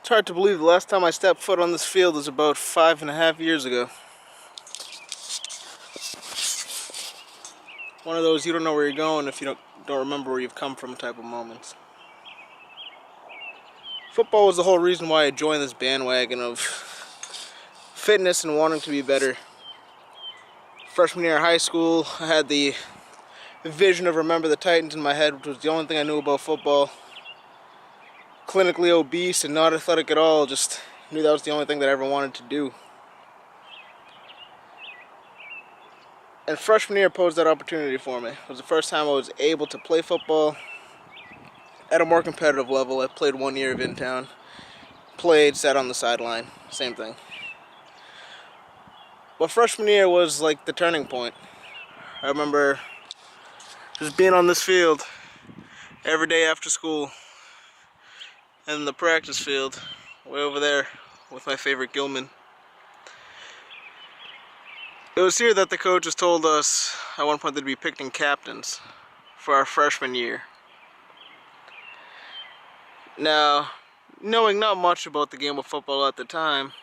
It's hard to believe the last time I stepped foot on this field was about 5.5 years ago. One of those you don't know where you're going if you don't remember where you've come from type of moments. Football was the whole reason why I joined this bandwagon of fitness and wanting to be better. Freshman year of high school, I had the vision of Remember the Titans in my head, which was the only thing I knew about football. Clinically obese and not athletic at all, just knew that was the only thing that I ever wanted to do. And freshman year posed that opportunity for me. It was the first time I was able to play football at a more competitive level. I played 1 year of in-town, played, sat on the sideline, same thing. But freshman year was like the turning point. I remember just being on this field every day after school, and the practice field way over there with my favorite Gilman. It was here that the coaches told us at one point they'd be picking captains for our freshman year. Now, knowing not much about the game of football at the time,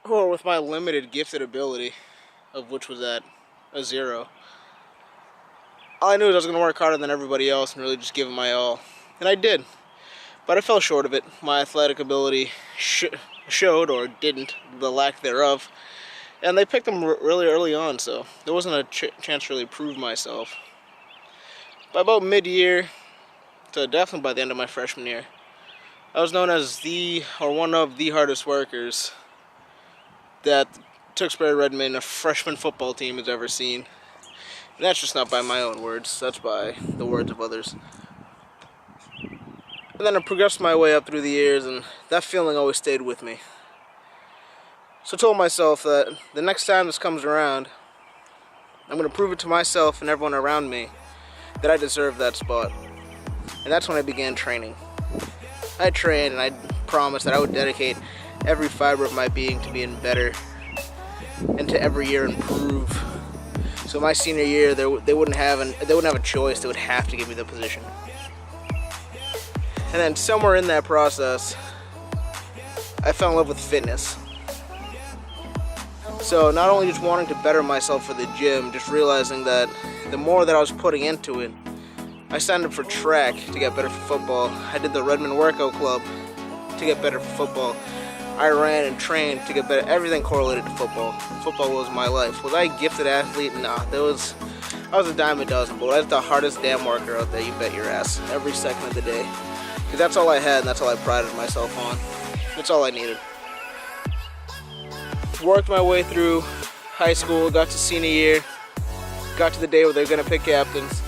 or with my limited gifted ability, of which was at a 0, all I knew was I was going to work harder than everybody else and really just give it my all. And I did. But I fell short of it. My athletic ability showed, or didn't, the lack thereof. And they picked them really early on, so there wasn't a chance to really prove myself. By about mid-year, to definitely by the end of my freshman year, I was known as one of the hardest workers that Tewksbury-Redmond, a freshman football team, has ever seen. And that's just not by my own words, that's by the words of others. And then I progressed my way up through the years, and that feeling always stayed with me. So I told myself that the next time this comes around, I'm going to prove it to myself and everyone around me that I deserve that spot. And that's when I began training. I trained and I promised that I would dedicate every fiber of my being to being better and to every year improve. So my senior year, they wouldn't have a choice. They would have to give me the position. And then somewhere in that process, I fell in love with fitness. So not only just wanting to better myself for the gym, just realizing that the more that I was putting into it, I signed up for track to get better for football. I did the Redmond Workout Club to get better for football. I ran and trained to get better. Everything correlated to football. Football was my life. Was I a gifted athlete? Nah. I was a dime a dozen, but I was the hardest damn worker out there, you bet your ass, every second of the day. Because that's all I had, and that's all I prided myself on. That's all I needed. Worked my way through high school, got to senior year, got to the day where they're going to pick captains.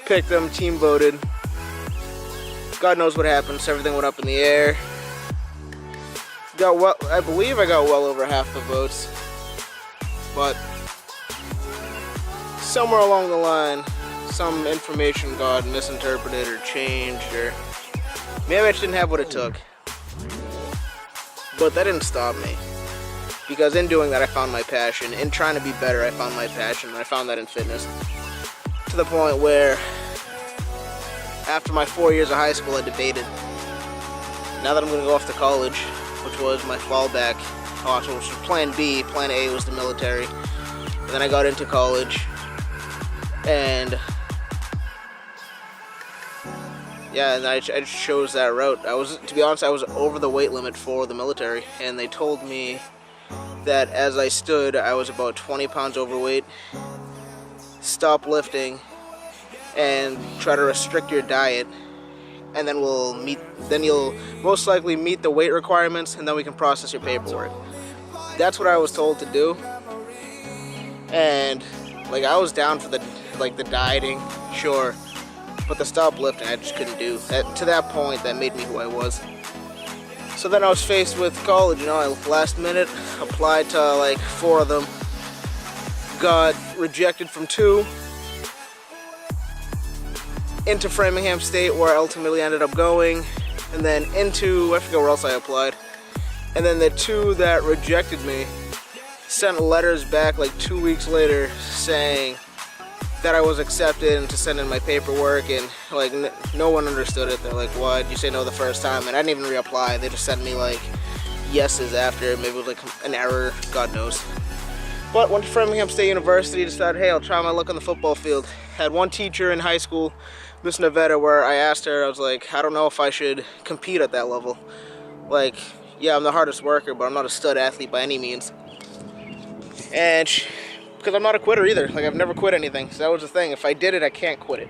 Picked them, team voted. God knows what happened, so everything went up in the air. I believe I got well over half the votes. But somewhere along the line, some information got misinterpreted or changed, or maybe I just didn't have what it took. But that didn't stop me, because in doing that I found my passion. In trying to be better, I found my passion, and I found that in fitness. To the point where after my 4 years of high school I debated, now that I'm going to go off to college, which was my fallback option, which was plan B. Plan A was the military. And then I got into college, and yeah, and I just chose that route. To be honest, I was over the weight limit for the military, and they told me that as I stood, I was about 20 pounds overweight. Stop lifting and try to restrict your diet, and then you'll most likely meet the weight requirements, and then we can process your paperwork. That's what I was told to do. And like, I was down for the dieting, sure, but the stop lifting I just couldn't do. To that point, that made me who I was. So then I was faced with college, I last minute applied to like 4 of them, got rejected from 2, into Framingham State, where I ultimately ended up going, and then into, I forget where else I applied, and then the 2 that rejected me sent letters back like 2 weeks later saying that I was accepted and to send in my paperwork, and like no one understood it. They're like, "What? You say no the first time?" And I didn't even reapply. They just sent me like yeses after. Maybe it was like an error, God knows. But went to Framingham State University, decided, hey, I'll try my luck on the football field. Had one teacher in high school, Miss Nevada, where I asked her, I was like, I don't know if I should compete at that level. Like, yeah, I'm the hardest worker, but I'm not a stud athlete by any means. And because I'm not a quitter either. Like, I've never quit anything. So that was the thing. If I did it, I can't quit it.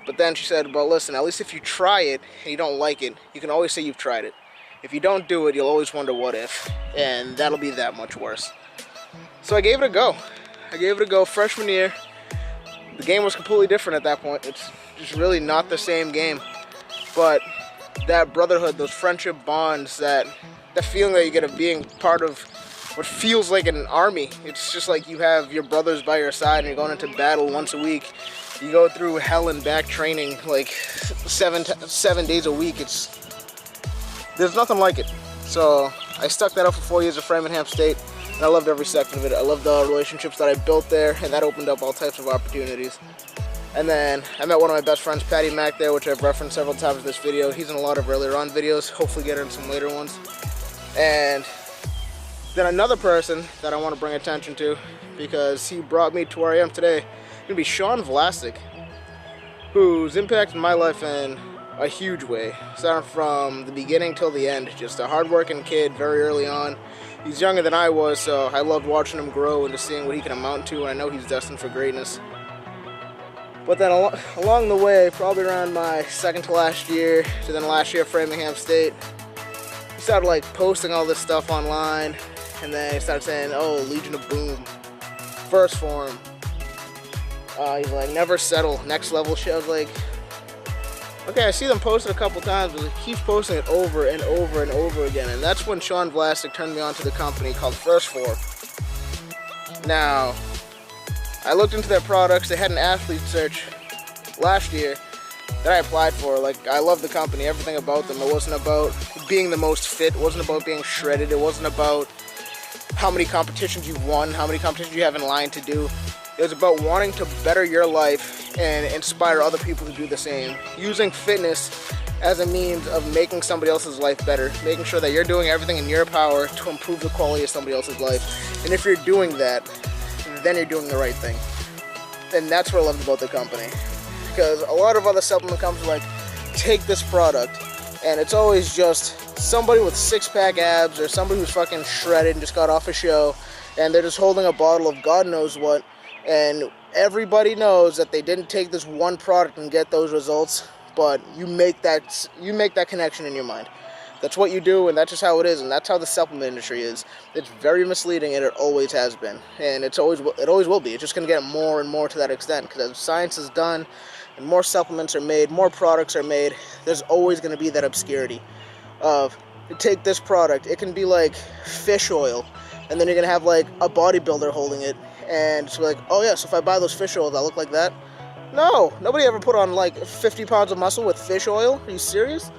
But then she said, well, listen, at least if you try it and you don't like it, you can always say you've tried it. If you don't do it, you'll always wonder what if. And that'll be that much worse. So I gave it a go. I gave it a go freshman year. The game was completely different at that point. It's just really not the same game. But that brotherhood, those friendship bonds, that feeling that you get of being part of what feels like an army. It's just like you have your brothers by your side and you're going into battle once a week. You go through hell and back training like seven days a week. There's nothing like it. So I stuck that out for 4 years at Framingham State. And I loved every second of it. I loved the relationships that I built there, and that opened up all types of opportunities. And then I met one of my best friends, Patty Mack, there, which I've referenced several times in this video. He's in a lot of earlier on videos, hopefully get in some later ones. And then another person that I want to bring attention to, because he brought me to where I am today, is going to be Sean Vlasic, who's impacted my life in a huge way. Starting from the beginning till the end. Just a hard-working kid very early on. He's younger than I was, so I loved watching him grow and just seeing what he can amount to, and I know he's destined for greatness. But then along the way, probably around my second to last year, to then last year at Framingham State, he started like posting all this stuff online, and then he started saying, oh, Legion of Boom, first Phorm. He's like, never settle, next level shit. I was like, okay, I see them post it a couple times, but he keeps posting it over and over and over again. And that's when Sean Vlasic turned me on to the company called First Phorm. Now, I looked into their products. They had an athlete search last year that I applied for. Like, I love the company, everything about them. It wasn't about being the most fit. It wasn't about being shredded. It wasn't about how many competitions you've won, how many competitions you have in line to do. It was about wanting to better your life and inspire other people to do the same. Using fitness as a means of making somebody else's life better. Making sure that you're doing everything in your power to improve the quality of somebody else's life. And if you're doing that, then you're doing the right thing. And that's what I loved about the company. Because a lot of other supplement companies are like, take this product. And it's always just somebody with six-pack abs or somebody who's fucking shredded and just got off a show. And they're just holding a bottle of God knows what. And everybody knows that they didn't take this one product and get those results, but you make that connection in your mind. That's what you do, and that's just how it is, and that's how the supplement industry is. It's very misleading, and it always has been, and it always will be. It's just going to get more and more to that extent, because as science is done, and more supplements are made, more products are made, there's always going to be that obscurity of, take this product, it can be like fish oil, and then you're going to have like a bodybuilder holding it, and it's like, oh yeah, so if I buy those fish oils, I look like that? No, nobody ever put on like 50 pounds of muscle with fish oil. Are you serious?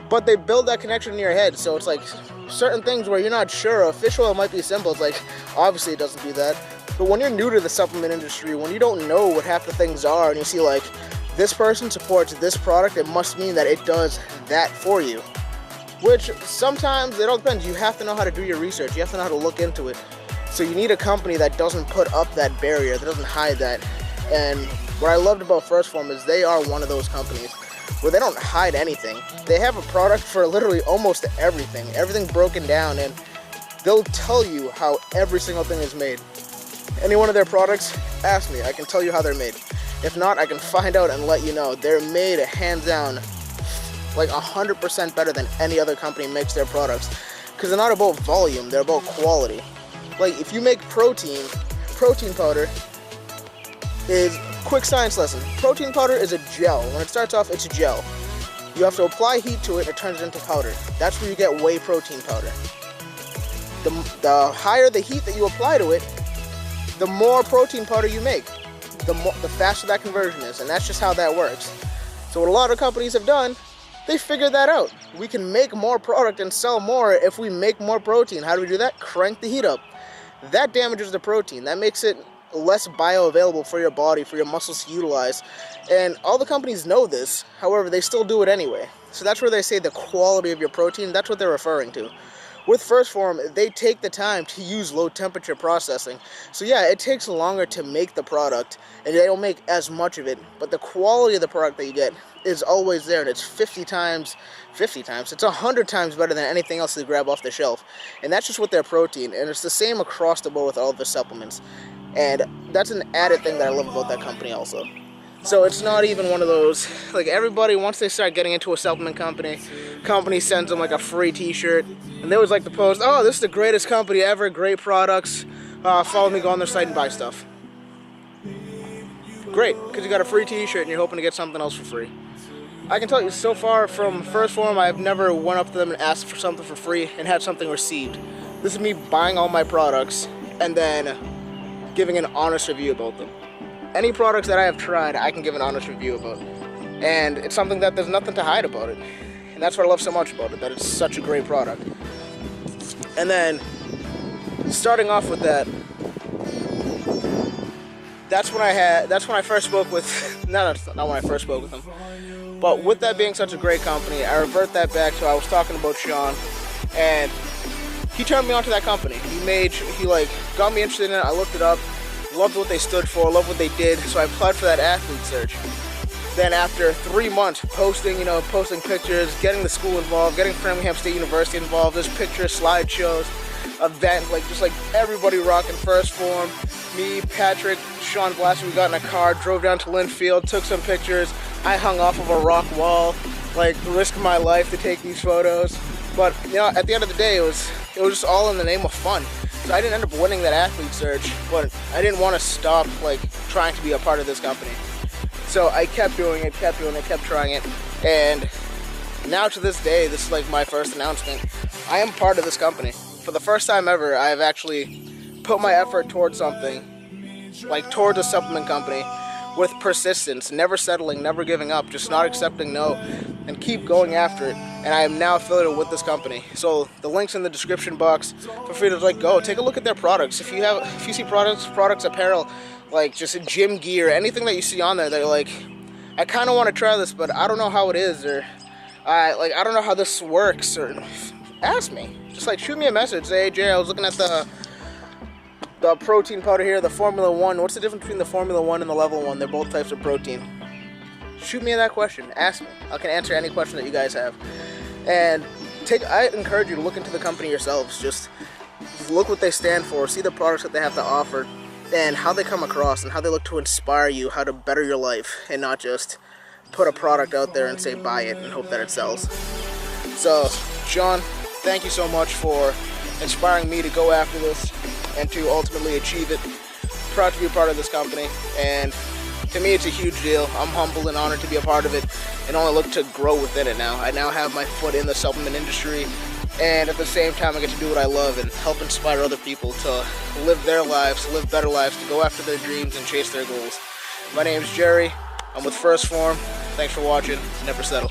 But they build that connection in your head, so it's like certain things where you're not sure of. Fish oil might be simple, it's like, obviously it doesn't do that. But when you're new to the supplement industry, when you don't know what half the things are, and you see like, this person supports this product, it must mean that it does that for you. Which sometimes, it all depends. You have to know how to do your research. You have to know how to look into it. So you need a company that doesn't put up that barrier, that doesn't hide that. And what I loved about First Phorm is they are one of those companies where they don't hide anything. They have a product for literally almost everything. Everything broken down, and they'll tell you how every single thing is made. Any one of their products, ask me. I can tell you how they're made. If not, I can find out and let you know. They're made hands down like 100% better than any other company makes their products. Because they're not about volume, they're about quality. Like, if you make protein powder is, quick science lesson, protein powder is a gel. When it starts off, it's a gel. You have to apply heat to it, and it turns it into powder. That's where you get whey protein powder. The higher the heat that you apply to it, the more protein powder you make. The faster that conversion is, and that's just how that works. So what a lot of companies have done, they figured that out. We can make more product and sell more if we make more protein. How do we do that? Crank the heat up. That damages the protein. That makes it less bioavailable for your body, for your muscles to utilize. And all the companies know this, however, they still do it anyway. So that's where they say the quality of your protein, that's what they're referring to. With Phorm, they take the time to use low temperature processing. So yeah, it takes longer to make the product, and they don't make as much of it, but the quality of the product that you get is always there, and it's 100 times better than anything else they grab off the shelf. And that's just with their protein, and it's the same across the board with all of the supplements. And that's an added thing that I love about that company also. So it's not even one of those, like everybody, once they start getting into a supplement company sends them like a free t-shirt, and they always like to post, oh, this is the greatest company ever, great products, follow me, go on their site and buy stuff. Great, because you got a free t-shirt and you're hoping to get something else for free. I can tell you, so far from Phorm, I've never went up to them and asked for something for free and had something received. This is me buying all my products and then giving an honest review about them. Any products that I have tried, I can give an honest review about. And it's something that there's nothing to hide about it. And that's what I love so much about it, that it's such a great product. And then, starting off with that, that's when I first spoke with, not when I first spoke with them. But with that being such a great company, I revert that back to I was talking about Sean, and he turned me on to that company. He like got me interested in it. I looked it up. Loved what they stood for, loved what they did, so I applied for that athlete search. Then after 3 months posting pictures, getting the school involved, getting Framingham State University involved, there's pictures, slideshows, event, just like everybody rocking Phorm. Me, Patrick, Sean Blaster, we got in a car, drove down to Linfield, took some pictures. I hung off of a rock wall, risked my life to take these photos. But at the end of the day, it was just all in the name of fun. So I didn't end up winning that athlete search, but I didn't want to stop trying to be a part of this company. So I kept doing it, kept trying it, and now to this day, this is my first announcement. I am part of this company. For the first time ever, I have actually put my effort towards something, towards a supplement company, with persistence, never settling, never giving up, just not accepting no, and keep going after it. And I am now affiliated with this company. So the link's in the description box. Feel free to go take a look at their products. If you see products, apparel, just gym gear, anything that you see on there that you're I kind of want to try this, but I don't know how it is, or I don't know how this works, or ask me. Just shoot me a message. Say, hey Jay, I was looking at the protein powder here, the Formula 1. What's the difference between the Formula 1 and the Level 1? They're both types of protein. Shoot me that question. Ask me. I can answer any question that you guys have. And I encourage you to look into the company yourselves. Just look what they stand for, see the products that they have to offer, and how they come across, and how they look to inspire you, how to better your life, and not just put a product out there and say buy it and hope that it sells. So, Sean, thank you so much for inspiring me to go after this and to ultimately achieve it. Proud to be a part of this company, and to me it's a huge deal. I'm humbled and honored to be a part of it, and only look to grow within it now. I now have my foot in the supplement industry, and at the same time I get to do what I love and help inspire other people to live their lives, to live better lives, to go after their dreams and chase their goals. My name is Jerry. I'm with Phorm. Thanks for watching. Never settle.